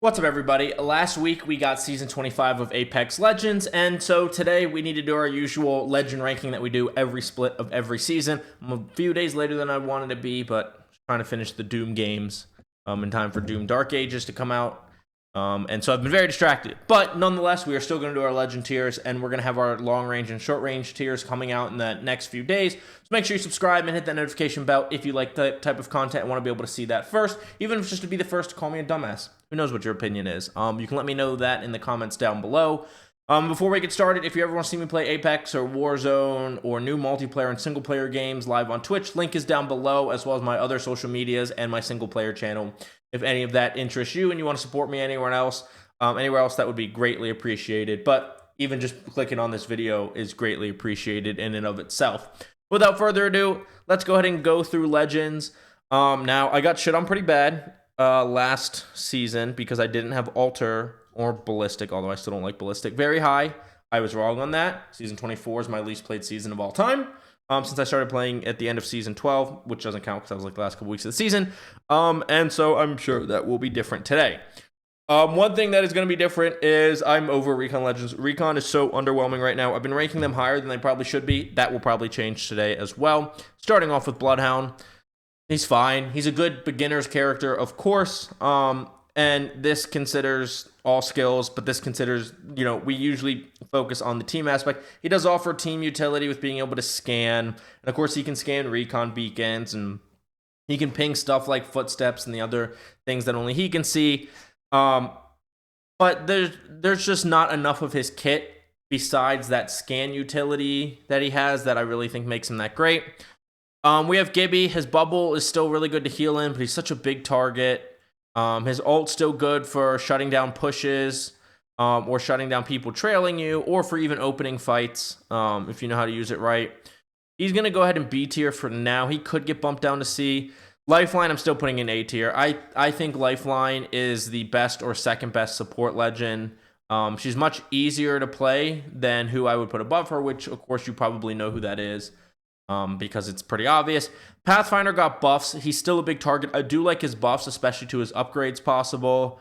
What's up, everybody? Last week we got season 25 of Apex Legends, and so today we need to do our usual legend ranking that we do every split of every season. I'm a few days later than I wanted to be, but trying to finish the Doom games in time for Doom Dark Ages to come out. And so I've been very distracted. But nonetheless, we are still going to do our legend tiers, and we're going to have our long range and short range tiers coming out in the next few days. So make sure you subscribe and hit that notification bell if you like that type of content and want to be able to see that first, even if it's just to be the first to call me a dumbass. Who knows what your opinion is? You can let me know that in the comments down below. Before we get started, if you ever want to see me play Apex or Warzone or new multiplayer and single player games live on Twitch, link is down below, as well as my other social medias and my single player channel. If any of that interests you and you want to support me anywhere else, that would be greatly appreciated. But even just clicking on this video is greatly appreciated in and of itself. Without further ado, let's go ahead and go through Legends. Now, I got shit on pretty bad last season because I didn't have Alter or Ballistic, although I still don't like Ballistic very high. I was wrong on that. Season 24 is my least played season of all time. Since I started playing at the end of season 12, which doesn't count because that was like the last couple weeks of the season. And so I'm sure that will be different today. One thing that is going to be different is I'm over Recon Legends. Recon is so underwhelming right now. I've been ranking them higher than they probably should be. That will probably change today as well. Starting off with Bloodhound. He's fine. He's a good beginner's character, of course. And this considers all skills, but this considers, we usually focus on the team aspect. He does offer team utility with being able to scan. And of course, he can scan recon beacons and he can ping stuff like footsteps and the other things that only he can see. But there's just not enough of his kit besides that scan utility that he has that I really think makes him that great. We have Gibby. His bubble is still really good to heal in, but he's such a big target. His ult's still good for shutting down pushes, or shutting down people trailing you, or for even opening fights, if you know how to use it right. He's going to go ahead and B tier for now. He could get bumped down to C. Lifeline, I'm still putting in A tier. I think Lifeline is the best or second best support legend. She's much easier to play than who I would put above her, which, of course, you probably know who that is. Because it's pretty obvious. Pathfinder got buffs. He's still a big target. I do like his buffs, especially to his upgrades possible.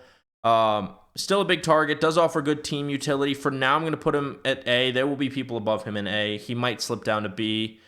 Still a big target. Does offer good team utility. For now, I'm going to put him at A. There will be people above him in A. He might slip down to B.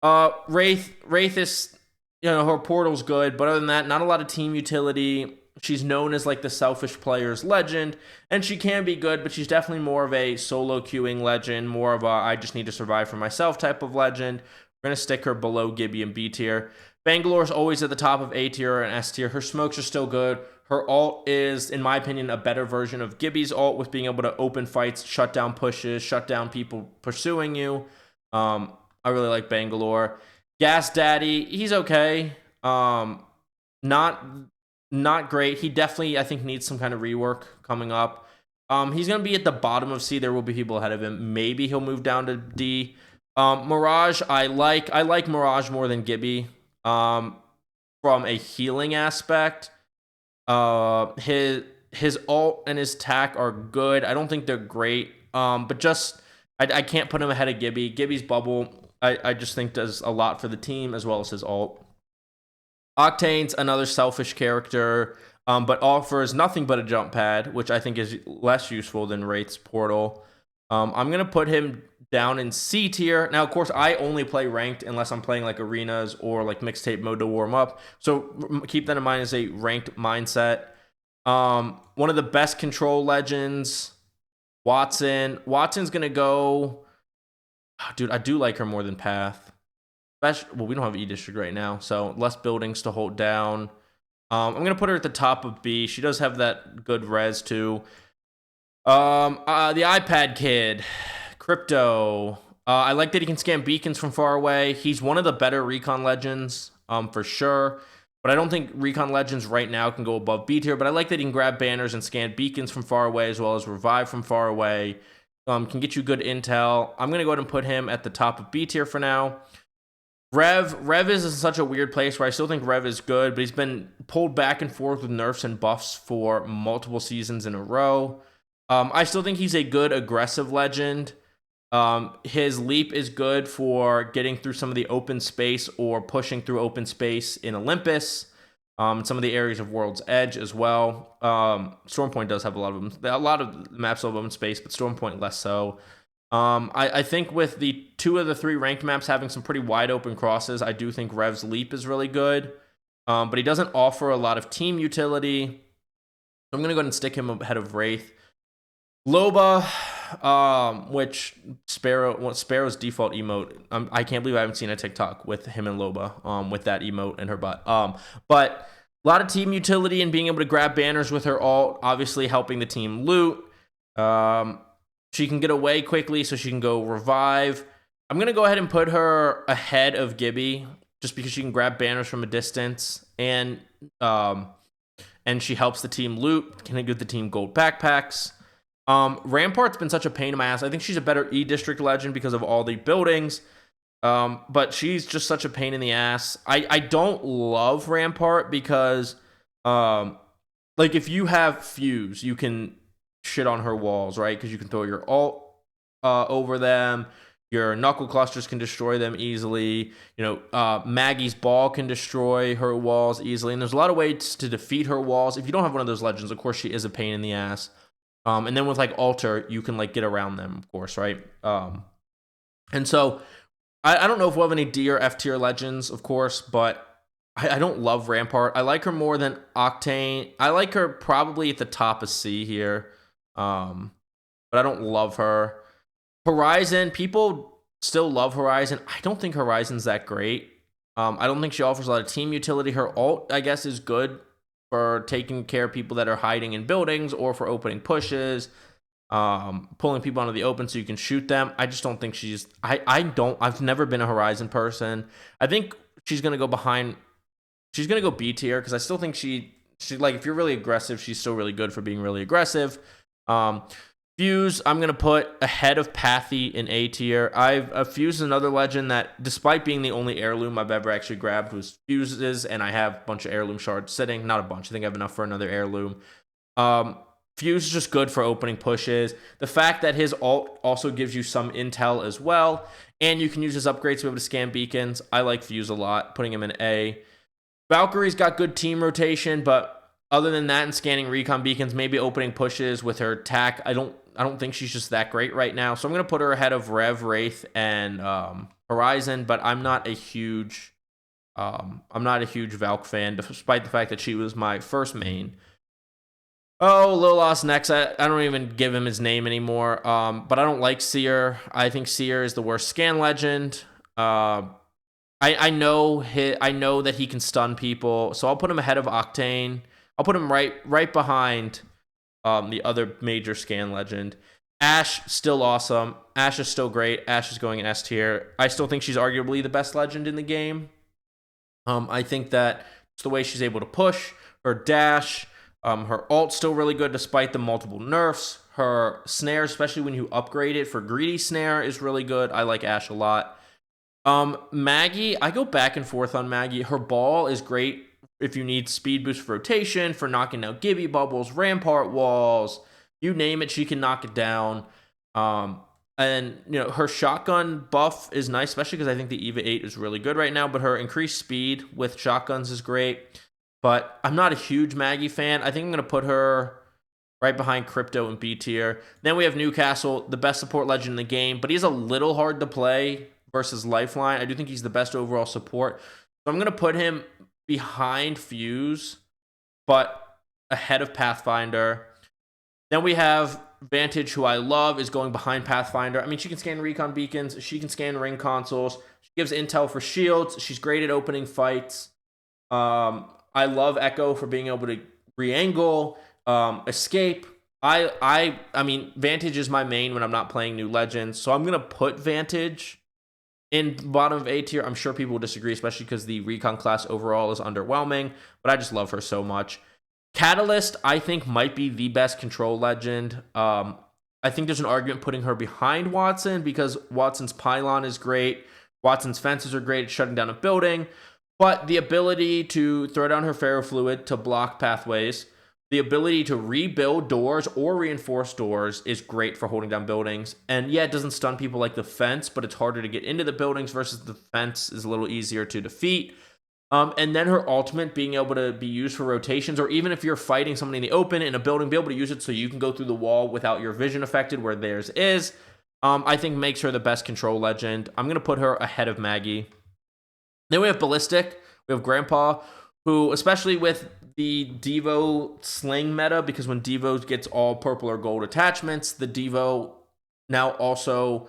Wraith is, her portal's good, but other than that, not a lot of team utility. She's known as like the selfish player's legend, and she can be good, but she's definitely more of a solo queuing legend, more of a I just need to survive for myself type of legend. We're going to stick her below Gibby and B tier. Bangalore's always at the top of A tier and S tier. Her smokes are still good. Her ult is, in my opinion, a better version of Gibby's ult with being able to open fights, shut down pushes, shut down people pursuing you. I really like Bangalore. Gas Daddy, he's okay. Not great. He definitely, I think, needs some kind of rework coming up. He's going to be at the bottom of C. There will be people ahead of him. Maybe he'll move down to D. Mirage, I like Mirage more than Gibby. From a healing aspect, his ult and his tack are good. I don't think they're great. But just I can't put him ahead of Gibby. Gibby's bubble, I just think does a lot for the team as well as his ult. Octane's another selfish character, but offers nothing but a jump pad, which I think is less useful than Wraith's portal. I'm going to put him down in C tier. Now, of course, I only play ranked unless I'm playing like arenas or like mixtape mode to warm up. So keep that in mind as a ranked mindset. One of the best control legends, Watson. Watson's going to go... Dude, I do like her more than Path. Well, we don't have E-District right now, so less buildings to hold down. I'm going to put her at the top of B. She does have that good res, too. The iPad kid, Crypto. I like that he can scan beacons from far away. He's one of the better Recon Legends, for sure. But I don't think Recon Legends right now can go above B tier. But I like that he can grab banners and scan beacons from far away, as well as revive from far away. Can get you good intel. I'm going to go ahead and put him at the top of B tier for now. Rev is in such a weird place where I still think Rev is good, but he's been pulled back and forth with nerfs and buffs for multiple seasons in a row. I still think he's a good aggressive legend. His leap is good for getting through some of the open space or pushing through open space in Olympus. Some of the areas of World's Edge as well. Stormpoint does have a lot of them. A lot of maps have open space, but Stormpoint less so. I think with the 2 of the 3 ranked maps having some pretty wide open crosses, I do think Rev's Leap is really good. But he doesn't offer a lot of team utility. I'm going to go ahead and stick him ahead of Wraith. Loba, which Sparrow's default emote. I can't believe I haven't seen a TikTok with him and Loba, with that emote in her butt. But a lot of team utility and being able to grab banners with her ult, obviously helping the team loot. She can get away quickly, so she can go revive. I'm gonna go ahead and put her ahead of Gibby, just because she can grab banners from a distance, and she helps the team loot, can give the team gold backpacks. Rampart's been such a pain in my ass. I think she's a better E-District legend because of all the buildings. But she's just such a pain in the ass. I don't love Rampart because, like, if you have Fuse, you can shit on her walls, right? Because you can throw your ult over them. Your knuckle clusters can destroy them easily. Maggie's ball can destroy her walls easily. And there's a lot of ways to defeat her walls. If you don't have one of those legends, of course, she is a pain in the ass. And then with like Alter, you can like get around them, of course, right? And so I don't know if we'll have any D or F tier legends, of course, but I don't love Rampart. I like her more than Octane. I like her probably at the top of C here, but I don't love her. Horizon, people still love Horizon. I don't think Horizon's that great. I don't think she offers a lot of team utility. Her ult, I guess, is good for taking care of people that are hiding in buildings or for opening pushes, pulling people onto the open so you can shoot them. I just don't think she's... I've never been a Horizon person. I think she's going to go behind... She's going to go B tier because I still think she like, if you're really aggressive, she's still really good for being really aggressive. Fuse, I'm going to put ahead of Pathy in A tier. Fuse is another legend that, despite being the only heirloom I've ever actually grabbed, was Fuses, and I have a bunch of heirloom shards sitting. Not a bunch. I think I have enough for another heirloom. Fuse is just good for opening pushes. The fact that his ult also gives you some intel as well, and you can use his upgrades to be able to scan beacons. I like Fuse a lot, putting him in A. Valkyrie's got good team rotation, but other than that and scanning recon beacons, maybe opening pushes with her attack, I don't think she's just that great right now. So I'm going to put her ahead of Rev, Wraith, and Horizon, but I'm not a huge Valk fan, despite the fact that she was my first main. Oh, Lolas next. I don't even give him his name anymore. But I don't like Seer. I think Seer is the worst scan legend. I know that he can stun people, so I'll put him ahead of Octane. I'll put him right behind the other major scan legend. Ashe, still awesome. Ashe is still great. Ashe is going in S tier. I still think she's arguably the best legend in the game. I think that it's the way she's able to push, her dash, her ult's still really good despite the multiple nerfs. Her snare, especially when you upgrade it for greedy snare, is really good. I like Ashe a lot. Maggie, I go back and forth on Maggie. Her ball is great if you need speed boost for rotation, for knocking out Gibby bubbles, rampart walls, you name it, she can knock it down. And her shotgun buff is nice, especially because I think the EVA 8 is really good right now, but her increased speed with shotguns is great. But I'm not a huge Maggie fan. I think I'm going to put her right behind Crypto in B tier. Then we have Newcastle, the best support legend in the game, but he's a little hard to play versus Lifeline. I do think he's the best overall support. So I'm going to put him behind Fuse, but ahead of Pathfinder. Then we have Vantage, who I love, is going behind Pathfinder. I mean, she can scan recon beacons. She can scan ring consoles. She gives intel for shields. She's great at opening fights. I love Echo for being able to re-angle, escape. I mean, Vantage is my main when I'm not playing new legends. So I'm going to put Vantage in bottom of A tier. I'm sure people will disagree, especially because the recon class overall is underwhelming, but I just love her so much. Catalyst, I think, might be the best control legend. I think there's an argument putting her behind Watson because Watson's pylon is great. Watson's fences are great at shutting down a building. But the ability to throw down her ferrofluid to block pathways, the ability to rebuild doors or reinforce doors is great for holding down buildings. And yeah, it doesn't stun people like the fence, but it's harder to get into the buildings versus the fence is a little easier to defeat. And then her ultimate being able to be used for rotations, or even if you're fighting somebody in the open in a building, be able to use it so you can go through the wall without your vision affected where theirs is. I think makes her the best control legend. I'm going to put her ahead of Maggie. Then we have Ballistic. We have Grandpa, who, especially with the Devo sling meta, because when Devo gets all purple or gold attachments, the Devo now also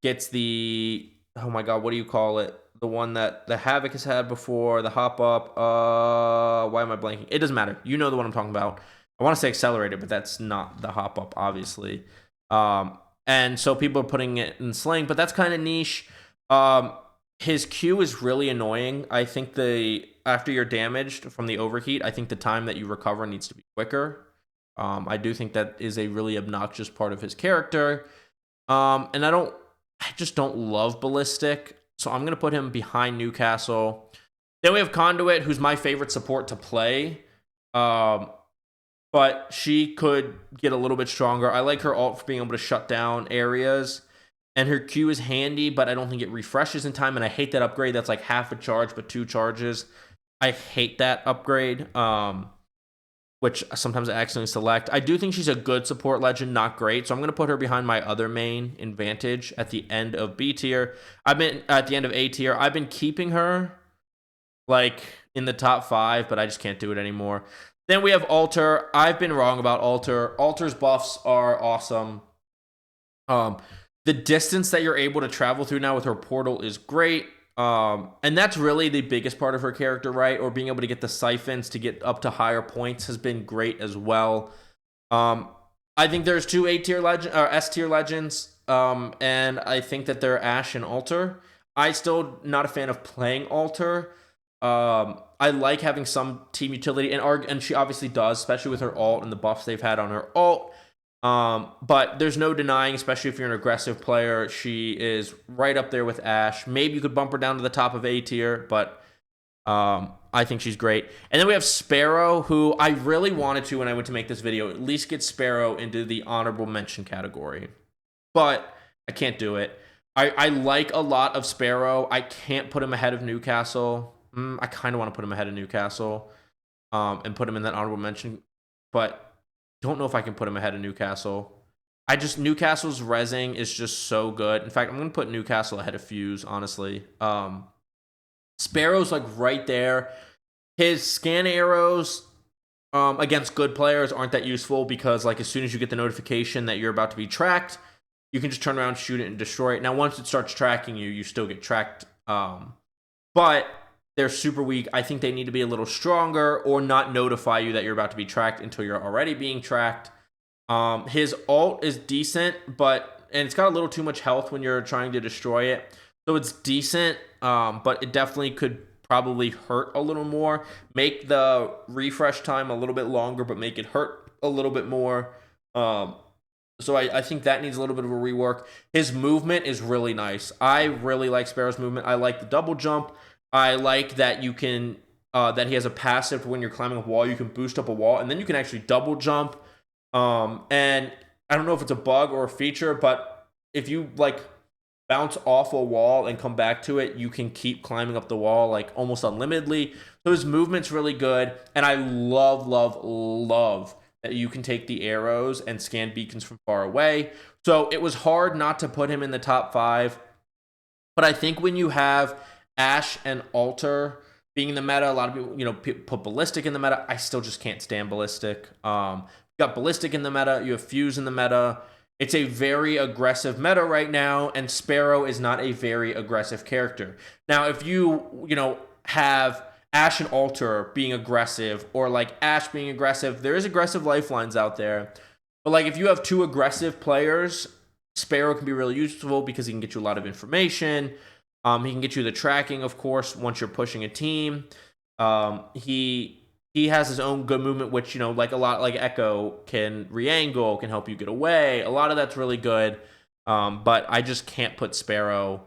gets the, oh my god, what do you call it? The one that the Havoc has had before, the hop up. Why am I blanking? It doesn't matter. You know the one I'm talking about. I want to say accelerated, but that's not the hop up, obviously. And so people are putting it in sling, but that's kind of niche. His Q is really annoying. I think after you're damaged from the overheat, I think the time that you recover needs to be quicker. I do think that is a really obnoxious part of his character. And I just don't love Ballistic. So I'm going to put him behind Newcastle. Then we have Conduit, who's my favorite support to play. But she could get a little bit stronger. I like her ult for being able to shut down areas. And her Q is handy, but I don't think it refreshes in time. And I hate that upgrade. That's like half a charge, but 2 charges. I hate that upgrade, which sometimes I accidentally select. I do think she's a good support legend, not great. So I'm going to put her behind my other main in Vantage at the end of B tier. I've been at the end of A tier. I've been keeping her like in the top 5, but I just can't do it anymore. Then we have Alter. I've been wrong about Alter. Alter's buffs are awesome. The distance that you're able to travel through now with her portal is great. And that's really the biggest part of her character, right? Or being able to get the siphons to get up to higher points has been great as well. I think there's 2 A-tier legend or S-tier legends. And I think that they're Ashe and Alter. I still not a fan of playing Alter. I like having some team utility, and she obviously does, especially with her ult and the buffs they've had on her ult. But there's no denying, especially if you're an aggressive player, she is right up there with Ashe. Maybe you could bump her down to the top of A tier, but I think she's great. And then we have Sparrow, who I really wanted to, when I went to make this video, at least get Sparrow into the honorable mention category. But I can't do it. I like a lot of Sparrow. I can't put him ahead of Newcastle. I kind of want to put him ahead of Newcastle and put him in that honorable mention, but don't know if I can put him ahead of Newcastle. Newcastle's rezzing is just so good. In fact, I'm going to put Newcastle ahead of Fuse, honestly. Sparrow's like right there. His scan arrows against good players aren't that useful, because like as soon as you get the notification that you're about to be tracked, you can just turn around, shoot it, and destroy it. Now, once it starts tracking you, you still get tracked. But they're super weak. I think they need to be a little stronger, or not notify you that you're about to be tracked until you're already being tracked. His ult is decent, and it's got a little too much health when you're trying to destroy it. So it's decent, but it definitely could probably hurt a little more. Make the refresh time a little bit longer, but make it hurt a little bit more. So I think that needs a little bit of a rework. His movement is really nice. I really like Sparrow's movement. I like the double jump. I like that you can, that he has a passive when you're climbing a wall. You can boost up a wall, and then you can actually double jump. And I don't know if it's a bug or a feature, but if you like bounce off a wall and come back to it, you can keep climbing up the wall like almost unlimitedly. So his movement's really good, and I love that you can take the arrows and scan beacons from far away. So it was hard not to put him in the top 5, but I think when you have Ashe and Alter being in the meta, a lot of people, put Ballistic in the meta. I still just can't stand Ballistic. You got Ballistic in the meta. You have Fuse in the meta. It's a very aggressive meta right now, and Sparrow is not a very aggressive character. Now, if you have Ashe and Alter being aggressive, or like Ashe being aggressive, there is aggressive lifelines out there. But like if you have 2 aggressive players, Sparrow can be really useful because he can get you a lot of information. He can get you the tracking, of course, once you're pushing a team. He has his own good movement, which, like a lot, like Echo can re-angle, can help you get away. A lot of that's really good. But I just can't put Sparrow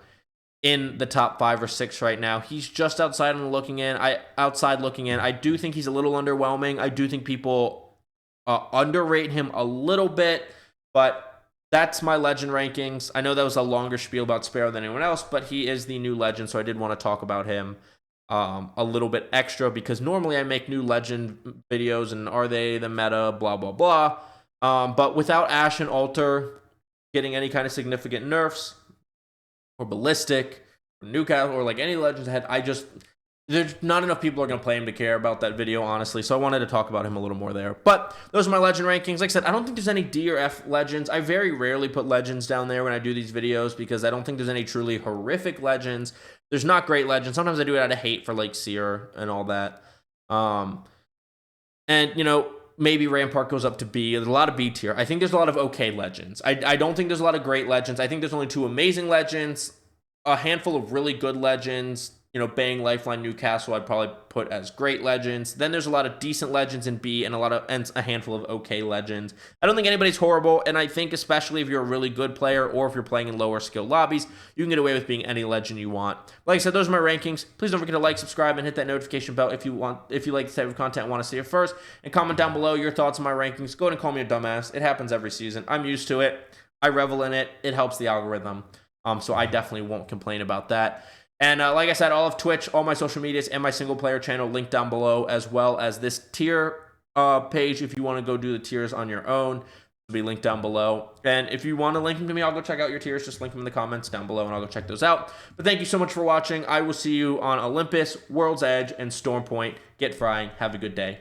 in the top 5 or 6 right now. He's just outside looking in. I do think he's a little underwhelming. I do think people underrate him a little bit, but that's my legend rankings. I know that was a longer spiel about Sparrow than anyone else, but he is the new legend, so I did want to talk about him. a little bit extra, because normally I make new legend videos and are they the meta, blah, blah, blah. But without Ash and Alter getting any kind of significant nerfs, or Ballistic, or Newcastle, or like any legends ahead, there's not enough people are going to play him to care about that video, honestly. So I wanted to talk about him a little more there. But those are my legend rankings. Like I said, I don't think there's any D or F legends. I very rarely put legends down there when I do these videos, because I don't think there's any truly horrific legends. There's not great legends. Sometimes I do it out of hate for like Seer and all that. And, you know, maybe Rampart goes up to B. There's a lot of B tier. I think there's a lot of okay legends. I don't think there's a lot of great legends. I think there's only 2 amazing legends, a handful of really good legends. You know, Bang, Lifeline, Newcastle, I'd probably put as great legends. Then there's a lot of decent legends in B, and a handful of okay legends. I don't think anybody's horrible, and I think especially if you're a really good player, or if you're playing in lower skill lobbies, you can get away with being any legend you want. Like I said, those are my rankings. Please don't forget to like, subscribe, and hit that notification bell if you like this type of content and want to see it first. And comment down below your thoughts on my rankings. Go ahead and call me a dumbass. It happens every season. I'm used to it. I revel in it. It helps the algorithm. So I definitely won't complain about that. And like I said, all of Twitch, all my social medias, and my single player channel linked down below, as well as this tier page if you want to go do the tiers on your own. It'll be linked down below. And if you want to link them to me, I'll go check out your tiers. Just link them in the comments down below, and I'll go check those out. But thank you so much for watching. I will see you on Olympus, World's Edge, and Stormpoint. Get frying. Have a good day.